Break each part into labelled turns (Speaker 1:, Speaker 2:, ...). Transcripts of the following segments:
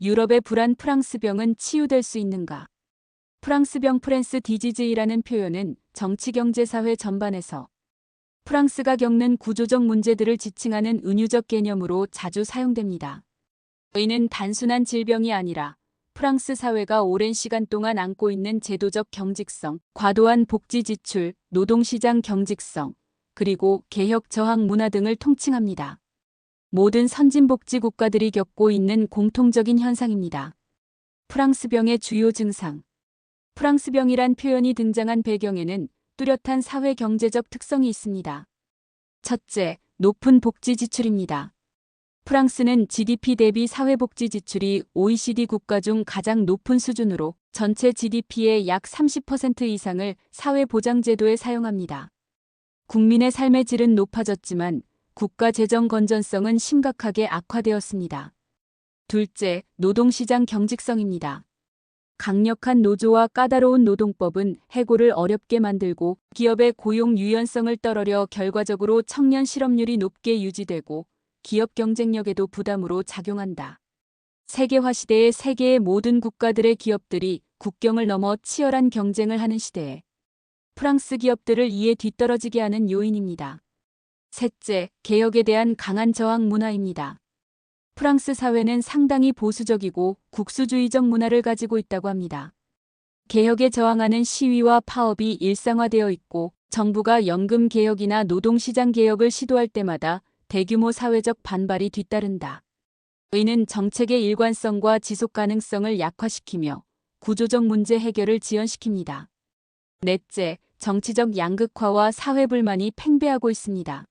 Speaker 1: 유럽의 불안 프랑스병은 치유될 수 있는가? 프랑스병 프랑스 디지즈이라는 표현은 정치 경제 사회 전반에서 프랑스가 겪는 구조적 문제들을 지칭하는 은유적 개념으로 자주 사용됩니다. 이는 단순한 질병이 아니라 프랑스 사회가 오랜 시간 동안 안고 있는 제도적 경직성, 과도한 복지 지출, 노동시장 경직성, 그리고 개혁 저항 문화 등을 통칭합니다. 모든 선진복지 국가들이 겪고 있는 공통적인 현상입니다. 프랑스병의 주요 증상. 프랑스병이란 표현이 등장한 배경에는 뚜렷한 사회 경제적 특성이 있습니다. 첫째, 높은 복지 지출입니다. 프랑스는 GDP 대비 사회복지 지출이 OECD 국가 중 가장 높은 수준으로 전체 GDP의 약 30% 이상을 사회보장제도에 사용합니다. 국민의 삶의 질은 높아졌지만 국가 재정 건전성은 심각하게 악화되었습니다. 둘째, 노동시장 경직성입니다. 강력한 노조와 까다로운 노동법은 해고를 어렵게 만들고 기업의 고용 유연성을 떨어려 결과적으로 청년 실업률이 높게 유지되고 기업 경쟁력에도 부담으로 작용한다. 세계화 시대의 세계의 모든 국가들의 기업들이 국경을 넘어 치열한 경쟁을 하는 시대에 프랑스 기업들을 이에 뒤떨어지게 하는 요인입니다. 셋째, 개혁에 대한 강한 저항 문화입니다. 프랑스 사회는 상당히 보수적이고 국수주의적 문화를 가지고 있다고 합니다. 개혁에 저항하는 시위와 파업이 일상화되어 있고 정부가 연금 개혁이나 노동시장 개혁을 시도할 때마다 대규모 사회적 반발이 뒤따른다. 이는 정책의 일관성과 지속 가능성을 약화시키며 구조적 문제 해결을 지연시킵니다. 넷째, 정치적 양극화와 사회 불만이 팽배하고 있습니다.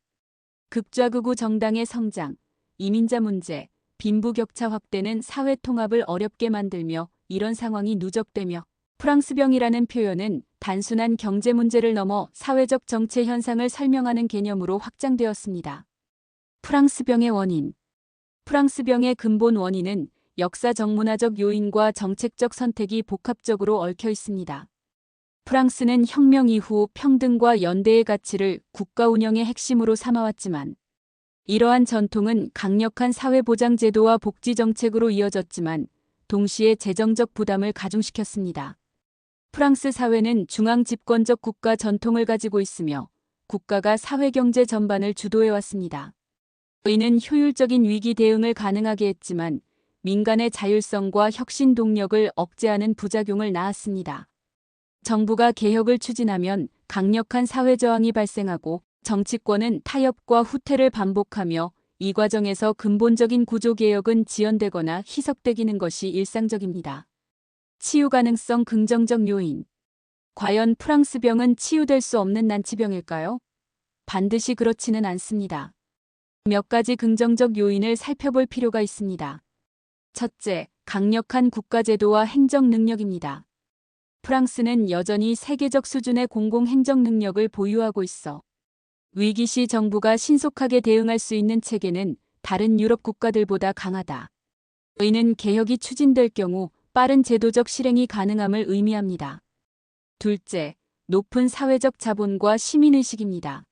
Speaker 1: 극좌극우 정당의 성장, 이민자 문제, 빈부격차 확대는 사회 통합을 어렵게 만들며 이런 상황이 누적되며 프랑스병이라는 표현은 단순한 경제 문제를 넘어 사회적 정체 현상을 설명하는 개념으로 확장되었습니다. 프랑스병의 원인. 프랑스병의 근본 원인은 역사적 문화적 요인과 정책적 선택이 복합적으로 얽혀 있습니다. 프랑스는 혁명 이후 평등과 연대의 가치를 국가 운영의 핵심으로 삼아왔지만 이러한 전통은 강력한 사회보장제도와 복지정책으로 이어졌지만 동시에 재정적 부담을 가중시켰습니다. 프랑스 사회는 중앙집권적 국가 전통을 가지고 있으며 국가가 사회경제 전반을 주도해왔습니다. 이는 효율적인 위기 대응을 가능하게 했지만 민간의 자율성과 혁신 동력을 억제하는 부작용을 낳았습니다. 정부가 개혁을 추진하면 강력한 사회저항이 발생하고 정치권은 타협과 후퇴를 반복하며 이 과정에서 근본적인 구조개혁은 지연되거나 희석되기는 것이 일상적입니다. 치유 가능성 긍정적 요인. 과연 프랑스병은 치유될 수 없는 난치병일까요? 반드시 그렇지는 않습니다. 몇 가지 긍정적 요인을 살펴볼 필요가 있습니다. 첫째, 강력한 국가제도와 행정 능력입니다. 프랑스는 여전히 세계적 수준의 공공행정 능력을 보유하고 있어 위기 시 정부가 신속하게 대응할 수 있는 체계는 다른 유럽 국가들보다 강하다. 이는 개혁이 추진될 경우 빠른 제도적 실행이 가능함을 의미합니다. 둘째, 높은 사회적 자본과 시민의식입니다.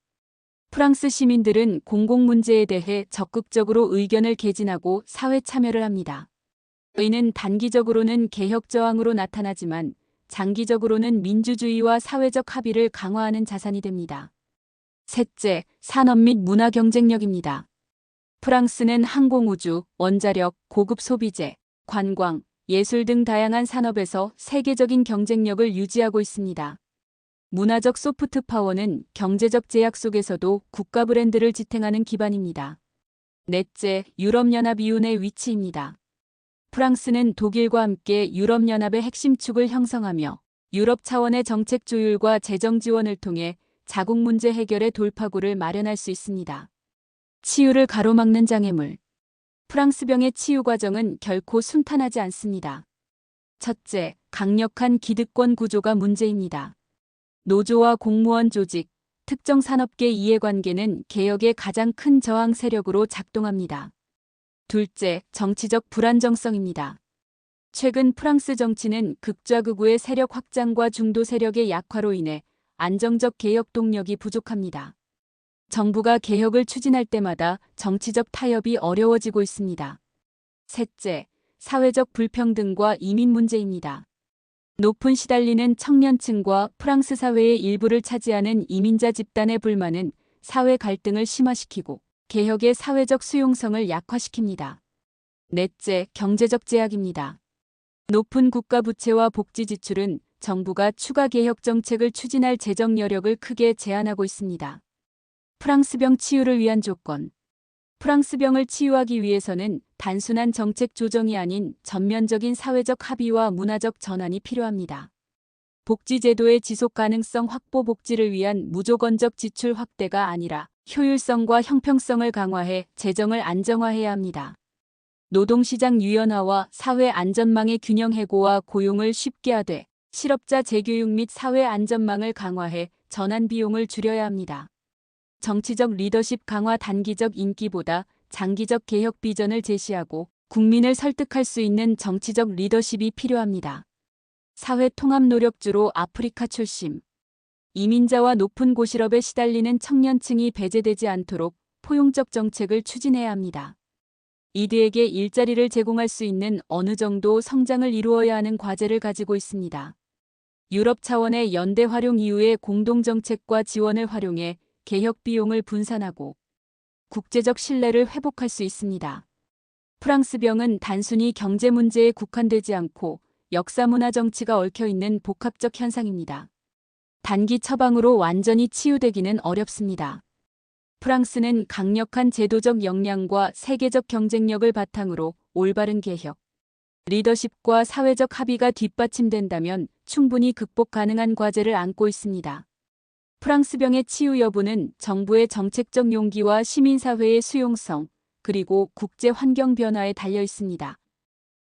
Speaker 1: 프랑스 시민들은 공공문제에 대해 적극적으로 의견을 개진하고 사회 참여를 합니다. 이는 단기적으로는 개혁 저항으로 나타나지만 장기적으로는 민주주의와 사회적 합의를 강화하는 자산이 됩니다. 셋째, 산업 및 문화 경쟁력입니다. 프랑스는 항공우주, 원자력, 고급 소비재, 관광, 예술 등 다양한 산업에서 세계적인 경쟁력을 유지하고 있습니다. 문화적 소프트 파워는 경제적 제약 속에서도 국가 브랜드를 지탱하는 기반입니다. 넷째, 유럽연합위원회 위치입니다. 프랑스는 독일과 함께 유럽연합의 핵심 축을 형성하며 유럽 차원의 정책 조율과 재정 지원을 통해 자국 문제 해결의 돌파구를 마련할 수 있습니다. 치유를 가로막는 장애물. 프랑스병의 치유 과정은 결코 순탄하지 않습니다. 첫째, 강력한 기득권 구조가 문제입니다. 노조와 공무원 조직, 특정 산업계 이해관계는 개혁의 가장 큰 저항 세력으로 작동합니다. 둘째, 정치적 불안정성입니다. 최근 프랑스 정치는 극좌극우의 세력 확장과 중도 세력의 약화로 인해 안정적 개혁 동력이 부족합니다. 정부가 개혁을 추진할 때마다 정치적 타협이 어려워지고 있습니다. 셋째, 사회적 불평등과 이민 문제입니다. 높은 시달리는 청년층과 프랑스 사회의 일부를 차지하는 이민자 집단의 불만은 사회 갈등을 심화시키고 개혁의 사회적 수용성을 약화시킵니다. 넷째, 경제적 제약입니다. 높은 국가 부채와 복지 지출은 정부가 추가 개혁 정책을 추진할 재정 여력을 크게 제한하고 있습니다. 프랑스병 치유를 위한 조건. 프랑스병을 치유하기 위해서는 단순한 정책 조정이 아닌 전면적인 사회적 합의와 문화적 전환이 필요합니다. 복지제도의 지속 가능성 확보, 복지를 위한 무조건적 지출 확대가 아니라 효율성과 형평성을 강화해 재정을 안정화해야 합니다. 노동시장 유연화와 사회 안전망의 균형 해고와 고용을 쉽게 하되 실업자 재교육 및 사회 안전망을 강화해 전환 비용을 줄여야 합니다. 정치적 리더십 강화, 단기적 인기보다 장기적 개혁 비전을 제시하고 국민을 설득할 수 있는 정치적 리더십이 필요합니다. 사회 통합 노력주로 아프리카 출신. 이민자와 높은 고실업에 시달리는 청년층이 배제되지 않도록 포용적 정책을 추진해야 합니다. 이들에게 일자리를 제공할 수 있는 어느 정도 성장을 이루어야 하는 과제를 가지고 있습니다. 유럽 차원의 연대 활용 이후의 공동정책과 지원을 활용해 개혁 비용을 분산하고 국제적 신뢰를 회복할 수 있습니다. 프랑스병은 단순히 경제 문제에 국한되지 않고 역사, 문화, 정치가 얽혀있는 복합적 현상입니다. 단기 처방으로 완전히 치유되기는 어렵습니다. 프랑스는 강력한 제도적 역량과 세계적 경쟁력을 바탕으로 올바른 개혁, 리더십과 사회적 합의가 뒷받침된다면 충분히 극복 가능한 과제를 안고 있습니다. 프랑스병의 치유 여부는 정부의 정책적 용기와 시민사회의 수용성, 그리고 국제 환경 변화에 달려 있습니다.